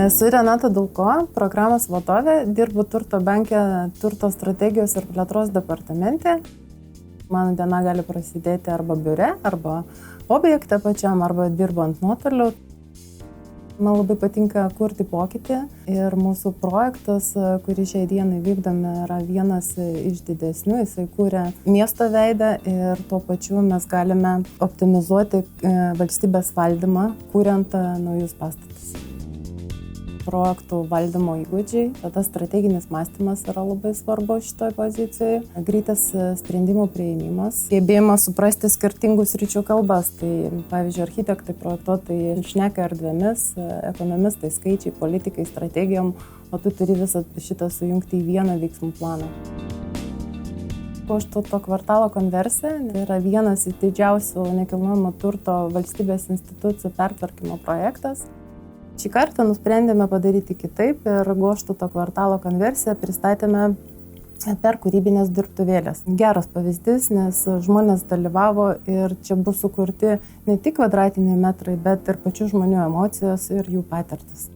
Esu Renata Dulko, programos vadovė, dirbu Turto banke, turto strategijos ir plėtros departamente. Mano diena gali prasidėti arba biure, arba objekte pačiam, arba dirbant nuotoliu. Man labai patinka kurti pokytį ir mūsų projektas, kurį šiai dienai vykdome, yra vienas iš didesnių. Jisai kūrė miesto veidą ir tuo pačiu mes galime optimizuoti valstybės valdymą, kuriant naujus pastatus. Projektų valdymo įgūdžiai, tada strateginis mąstymas yra labai svarbu šitoj pozicijoje. Greitas sprendimų priėmimas, gebėjimas suprasti skirtingų sričių kalbas. Tai, pavyzdžiui, architektai, projektuotojai šneka erdvėmis, ekonomistai, skaičiai, politikai, strategijom, o tu turi visą šitą sujungti į vieną veiksmų planą. Goštauto kvartalo konversija yra vienas iš didžiausių nekilnojamo turto valstybės institucijų pertvarkymo projektas. Šį kartą nusprendėme padaryti kitaip ir Goštauto kvartalo konversiją pristatėme per kūrybinės dirbtuvėlės. Geras pavyzdys, nes žmonės dalyvavo ir čia bus sukurti ne tik kvadratiniai metrai, bet ir pačių žmonių emocijos ir jų patirtis.